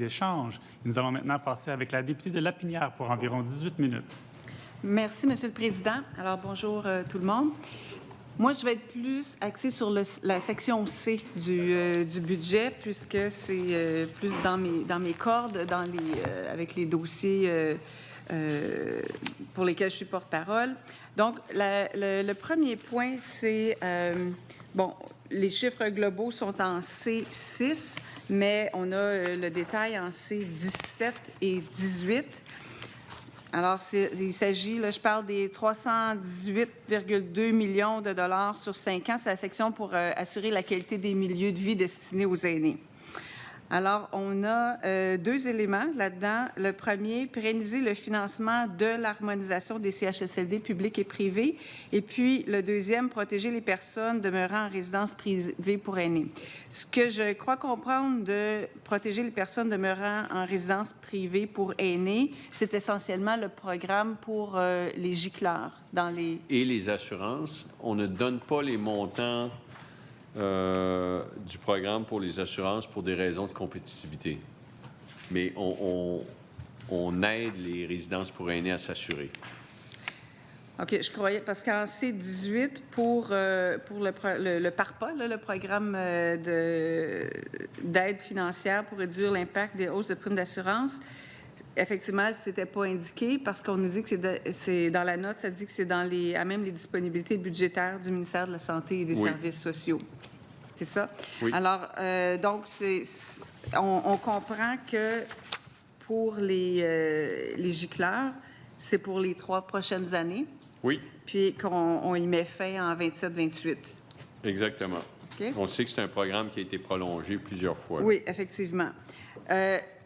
d'échange. Nous allons maintenant passer avec la députée de Lapinière pour environ 18 minutes. Merci, Monsieur le Président. Alors, bonjour tout le monde. Moi, je vais être plus axée sur la section C du budget, puisque c'est plus dans mes cordes, avec les dossiers pour lesquels je suis porte-parole. Donc, le premier point, c'est, les chiffres globaux sont en C6, mais on a le détail en C17 et 18. Alors, il s'agit, là, je parle des 318,2 millions de dollars sur 5 ans. C'est la section pour assurer la qualité des milieux de vie destinés aux aînés. Alors, on a deux éléments là-dedans. Le premier, pérenniser le financement de l'harmonisation des CHSLD publics et privés. Et puis, le deuxième, protéger les personnes demeurant en résidence privée pour aînés. Ce que je crois comprendre de protéger les personnes demeurant en résidence privée pour aînés, c'est essentiellement le programme pour les gicleurs dans les... Et les assurances. On ne donne pas les montants du programme pour les assurances pour des raisons de compétitivité. Mais on aide les résidences pour aînés à s'assurer. OK, je croyais, parce qu'en C18, pour le PARPA, là, le programme d'aide financière pour réduire l'impact des hausses de primes d'assurance, effectivement, ce n'était pas indiqué parce qu'on nous dit que c'est dans la note, ça dit que c'est à même les disponibilités budgétaires du ministère de la Santé et des Services sociaux. C'est ça? Oui. Alors, donc, on comprend que pour les gicleurs, c'est pour les 3 prochaines années. Oui. Puis qu'on y met fin en 27-28. Exactement. Okay. On sait que c'est un programme qui a été prolongé plusieurs fois. Oui, effectivement.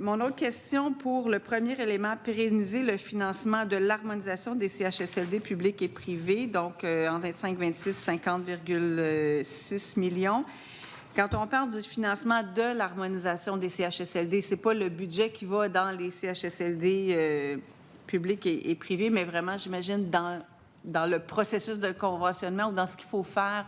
Mon autre question pour le premier élément, pérenniser le financement de l'harmonisation des CHSLD publics et privés, donc en 25-26, 50,6 millions. Quand on parle du financement de l'harmonisation des CHSLD, ce n'est pas le budget qui va dans les CHSLD publics et privés, mais vraiment, j'imagine, dans le processus de conventionnement ou dans ce qu'il faut faire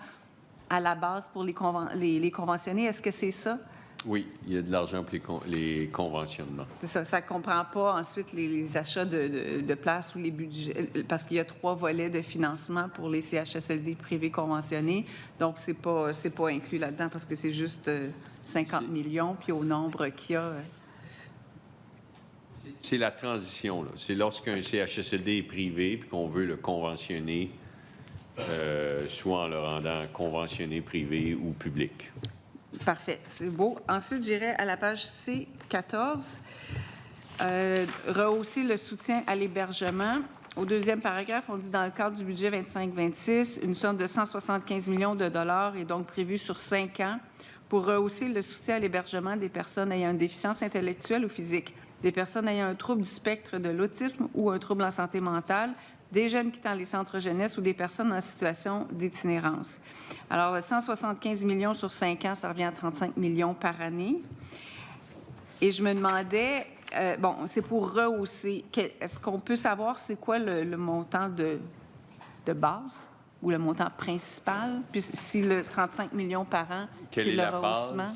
à la base pour les conventionner. Est-ce que c'est ça? Oui, il y a de l'argent pour les conventionnements. C'est ça. Ça ne comprend pas ensuite les achats de places ou les budgets, parce qu'il y a 3 volets de financement pour les CHSLD privés conventionnés. Donc, c'est pas inclus là-dedans parce que c'est juste 50 millions, puis au nombre qu'il y a... C'est la transition, là. C'est lorsqu'un CHSLD est privé puis qu'on veut le conventionner, soit en le rendant conventionné privé ou public. Parfait, c'est beau. Ensuite, j'irai à la page C14. Rehausser le soutien à l'hébergement. Au deuxième paragraphe, on dit dans le cadre du budget 25-26, une somme de 175 millions de dollars est donc prévue sur 5 ans pour rehausser le soutien à l'hébergement des personnes ayant une déficience intellectuelle ou physique, des personnes ayant un trouble du spectre de l'autisme ou un trouble en santé mentale, des jeunes quittant les centres jeunesse ou des personnes en situation d'itinérance. Alors, 175 millions sur 5 ans, ça revient à 35 millions par année. Et je me demandais, c'est pour rehausser. Est-ce qu'on peut savoir c'est quoi le montant de base ou le montant principal? Puis si le 35 millions par an, c'est le rehaussement?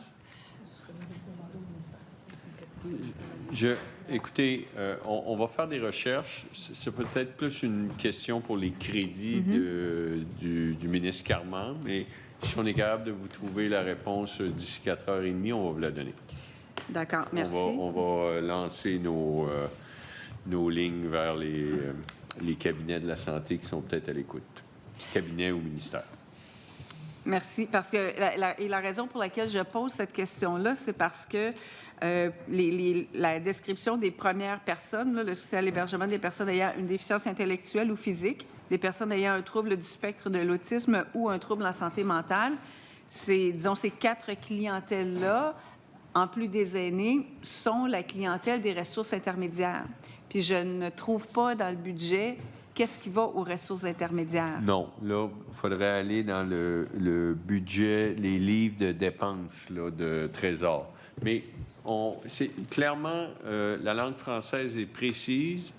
Écoutez, on va faire des recherches. C'est peut-être plus une question pour les crédits du ministre Carman, mais si on est capable de vous trouver la réponse d'ici 4h30, on va vous la donner. D'accord, merci. On va lancer nos lignes vers les cabinets de la santé qui sont peut-être à l'écoute, cabinet ou ministère. Merci, parce que la raison pour laquelle je pose cette question-là, c'est parce que la description des premières personnes, là, le soutien à l'hébergement des personnes ayant une déficience intellectuelle ou physique, des personnes ayant un trouble du spectre de l'autisme ou un trouble en santé mentale, ces 4 clientèles-là, en plus des aînés, sont la clientèle des ressources intermédiaires. Puis je ne trouve pas dans le budget qu'est-ce qui va aux ressources intermédiaires. Non, là, il faudrait aller dans le budget, les livres de dépenses là, de Trésor. Mais clairement, la langue française est précise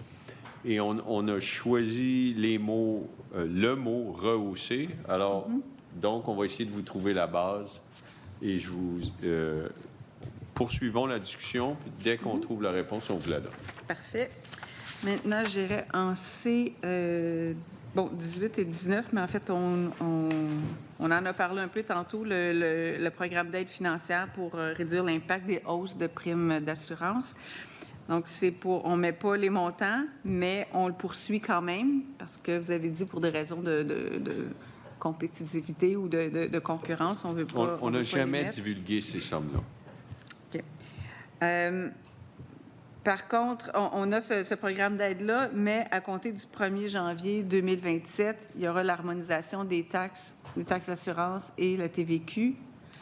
et on a choisi les mots, le mot rehausser. Alors, donc, on va essayer de vous trouver la base et poursuivons la discussion, puis dès qu'on trouve la réponse, on vous la donne. Parfait. Maintenant, j'irai en C, 18 et 19, mais en fait, on en a parlé un peu tantôt, le programme d'aide financière pour réduire l'impact des hausses de primes d'assurance. Donc, on ne met pas les montants, mais on le poursuit quand même, parce que vous avez dit pour des raisons de compétitivité ou de concurrence, on veut pas. On n'a jamais divulgué ces sommes-là. OK. Par contre, on a ce programme d'aide-là, mais à compter du 1er janvier 2027, il y aura l'harmonisation des taxes d'assurance et la TVQ.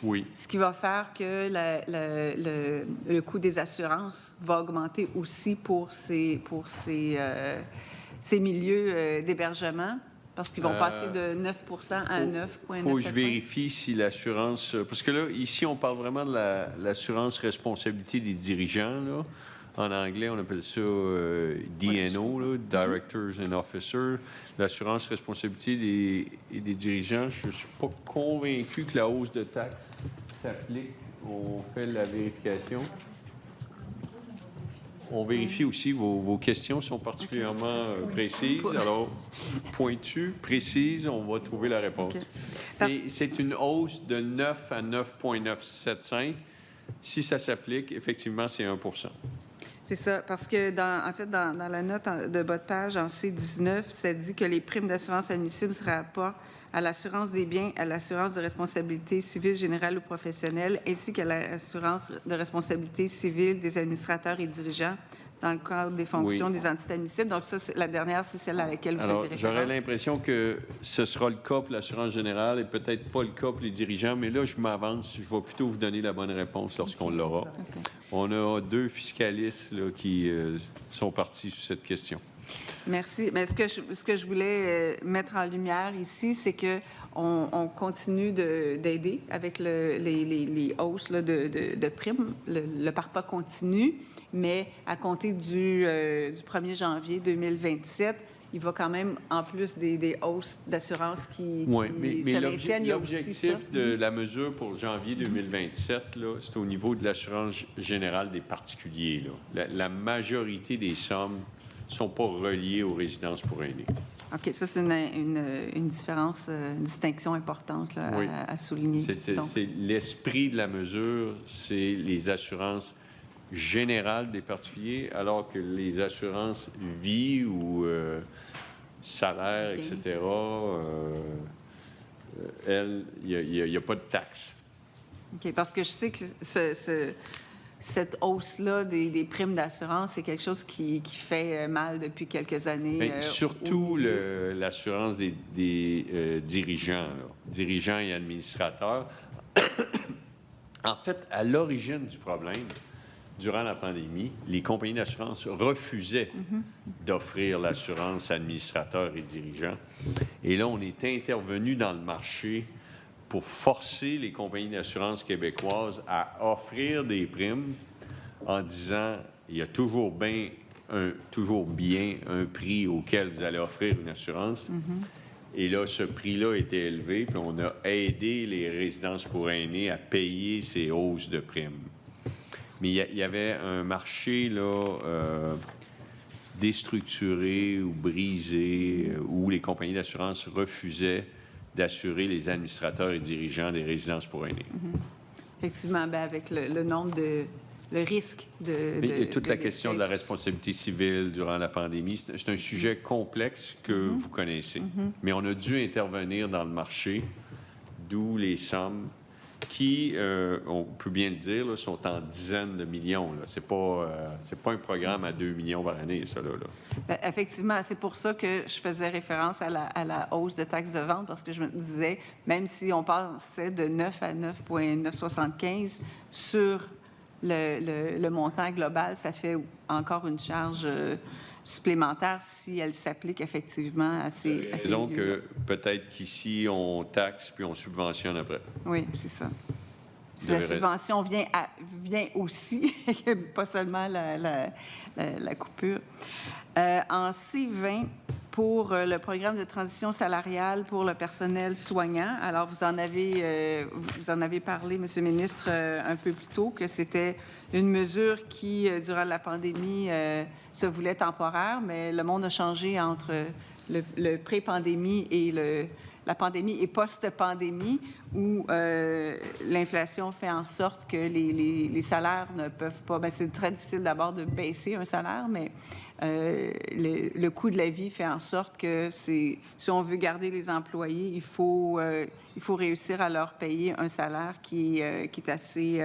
Oui. Ce qui va faire que le coût des assurances va augmenter aussi pour ces milieux d'hébergement, parce qu'ils vont passer de 9 à 9,9 Il faut que je vérifie si l'assurance... Parce que là, ici, on parle vraiment de l'assurance responsabilité des dirigeants, là. En anglais, on appelle ça DNO, là, Directors and Officers. L'assurance responsabilité des dirigeants, je ne suis pas convaincu que la hausse de taxes s'applique. On fait la vérification. On vérifie aussi, vos questions sont particulièrement précises. Alors, pointues, précises, on va trouver la réponse. Et c'est une hausse de 9 à 9,975. Si ça s'applique, effectivement, c'est 1 %. C'est ça, parce que dans la note de bas de page, en C19, ça dit que les primes d'assurance admissibles se rapportent à l'assurance des biens, à l'assurance de responsabilité civile, générale ou professionnelle, ainsi qu'à l'assurance de responsabilité civile des administrateurs et dirigeants dans le cadre des fonctions des entités admissibles. Donc ça, la dernière, c'est celle à laquelle vous faisiez référence. J'aurais l'impression que ce sera le cas pour l'assurance générale et peut-être pas le cas pour les dirigeants, mais là, je m'avance. Je vais plutôt vous donner la bonne réponse lorsqu'on l'aura. Okay. On a 2 fiscalistes là, qui sont partis sur cette question. Merci. Mais ce que je voulais mettre en lumière ici, c'est que on continue d'aider avec les hausses là, de primes. Le PARPA continue, mais à compter du 1er janvier 2027, il va quand même, en plus des hausses d'assurance qui se maintiennent, l'objectif de la mesure pour janvier 2027, c'est au niveau de l'assurance générale des particuliers. Là. La majorité des sommes ne sont pas reliées aux résidences pour aînés. OK, ça, c'est une différence, une distinction importante là, à souligner. C'est l'esprit de la mesure, c'est les assurances générales des particuliers, alors que les assurances vie ou salaire, etc., elles, il n'y a pas de taxe. OK, parce que je sais que cette hausse-là des primes d'assurance, c'est quelque chose qui fait mal depuis quelques années. Surtout l'assurance des dirigeants, dirigeants et administrateurs. En fait, à l'origine du problème, durant la pandémie, les compagnies d'assurance refusaient d'offrir l'assurance administrateurs et dirigeants. Et là, on est intervenu dans le marché pour forcer les compagnies d'assurance québécoises à offrir des primes en disant il y a toujours bien un prix auquel vous allez offrir une assurance. Et là, ce prix-là était élevé, puis on a aidé les résidences pour aînés à payer ces hausses de primes. Mais il y avait un marché là, déstructuré ou brisé, où les compagnies d'assurance refusaient d'assurer les administrateurs et dirigeants des résidences pour aînés. Effectivement, avec le nombre le risque Et toute la question de la responsabilité civile durant la pandémie, c'est un sujet complexe que vous connaissez. Mais on a dû intervenir dans le marché, d'où les sommes qui, on peut bien le dire, là, sont en dizaines de millions. Ce n'est pas un programme à 2 millions par année, ça. Là. Bien, effectivement, c'est pour ça que je faisais référence à la hausse de taxes de vente, parce que je me disais, même si on passait de 9 à 9,975 sur le montant global, ça fait encore une charge supplémentaire si elle s'applique effectivement à ces Disons que peut-être qu'ici, on taxe puis on subventionne après. Oui, c'est ça. Si la subvention vient aussi, pas seulement la coupure. En C20, pour le programme de transition salariale pour le personnel soignant, alors vous en avez parlé, Monsieur le ministre, un peu plus tôt, que c'était une mesure qui, durant la pandémie, se voulait temporaire, mais le monde a changé entre le pré-pandémie et la pandémie et post-pandémie, où l'inflation fait en sorte que les salaires ne peuvent pas... Bien, c'est très difficile d'abord de baisser un salaire, mais le coût de la vie fait en sorte que si on veut garder les employés, il faut réussir à leur payer un salaire qui est assez...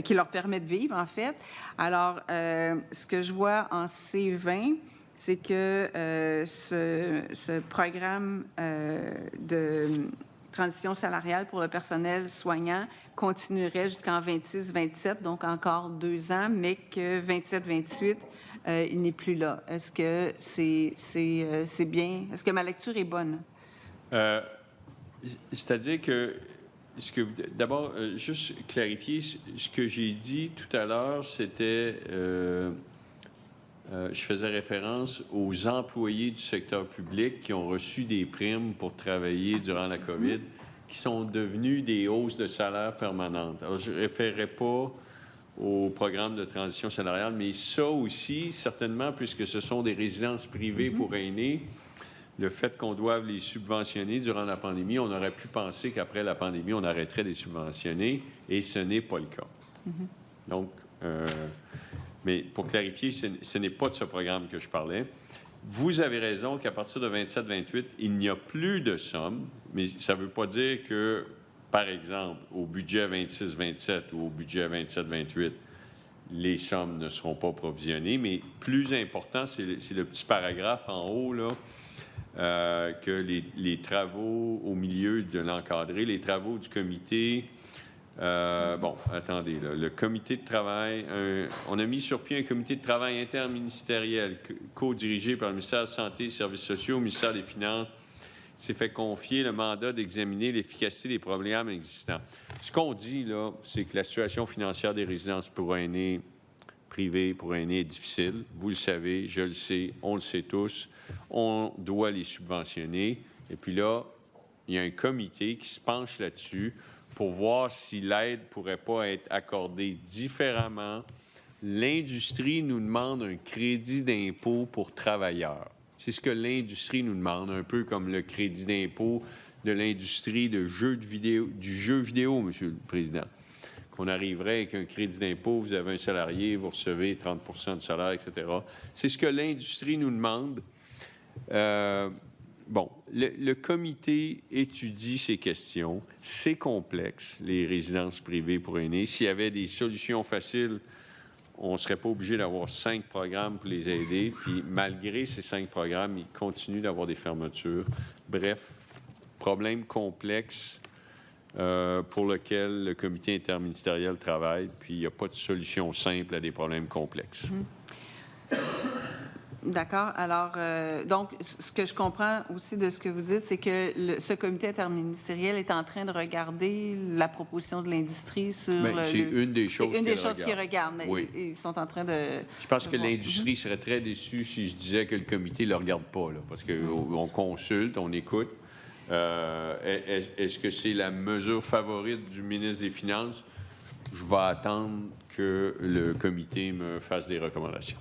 qui leur permet de vivre, en fait. Alors, ce que je vois en C20, c'est que ce programme de transition salariale pour le personnel soignant continuerait jusqu'en 26-27, donc encore 2 ans, mais que 27-28, il n'est plus là. Est-ce que c'est bien? Est-ce que ma lecture est bonne? C'est-à-dire que d'abord, juste clarifier, ce que j'ai dit tout à l'heure, c'était, je faisais référence aux employés du secteur public qui ont reçu des primes pour travailler durant la COVID, qui sont devenus des hausses de salaire permanentes. Alors, je ne référerai pas au programme de transition salariale, mais ça aussi, certainement, puisque ce sont des résidences privées pour aînés, le fait qu'on doive les subventionner durant la pandémie, on aurait pu penser qu'après la pandémie, on arrêterait de les subventionner, et ce n'est pas le cas. Donc, mais pour clarifier, ce n'est pas de ce programme que je parlais. Vous avez raison qu'à partir de 27-28, il n'y a plus de somme, mais ça ne veut pas dire que, par exemple, au budget 26-27 ou au budget 27-28, les sommes ne seront pas provisionnées, mais plus important, c'est le petit paragraphe en haut, là, que les travaux au milieu de l'encadré, les travaux du comité... bon, attendez, là, le comité de travail, on a mis sur pied un comité de travail interministériel co-dirigé par le ministère de la Santé et des Services sociaux, le ministère des Finances, s'est fait confier le mandat d'examiner l'efficacité des programmes existants. Ce qu'on dit, là, c'est que la situation financière des résidences pour aînés privées pour aînés est difficile. Vous le savez, je le sais, on le sait tous. On doit les subventionner. Et puis là, il y a un comité qui se penche là-dessus pour voir si l'aide ne pourrait pas être accordée différemment. L'industrie nous demande un crédit d'impôt pour travailleurs. C'est ce que l'industrie nous demande, un peu comme le crédit d'impôt de l'industrie du jeu vidéo, Monsieur le Président. Qu'on arriverait avec un crédit d'impôt, vous avez un salarié, vous recevez 30 du salaire, etc. C'est ce que l'industrie nous demande. Bon, le comité étudie ces questions. C'est complexe, les résidences privées pour aînés. S'il y avait des solutions faciles, on ne serait pas obligé d'avoir 5 programmes pour les aider. Puis malgré ces 5 programmes, ils continuent d'avoir des fermetures. Bref, problème complexe pour lequel le comité interministériel travaille. Puis il n'y a pas de solution simple à des problèmes complexes. D'accord. Alors, donc, ce que je comprends aussi de ce que vous dites, c'est que ce comité interministériel est en train de regarder la proposition de l'industrie sur... C'est une des choses qu'ils regardent, mais oui. ils sont en train de... Je pense que l'industrie serait très déçue si je disais que le comité ne le regarde pas, là, parce qu'on consulte, on écoute. Est-ce que c'est la mesure favorite du ministre des Finances? Je vais attendre que le comité me fasse des recommandations.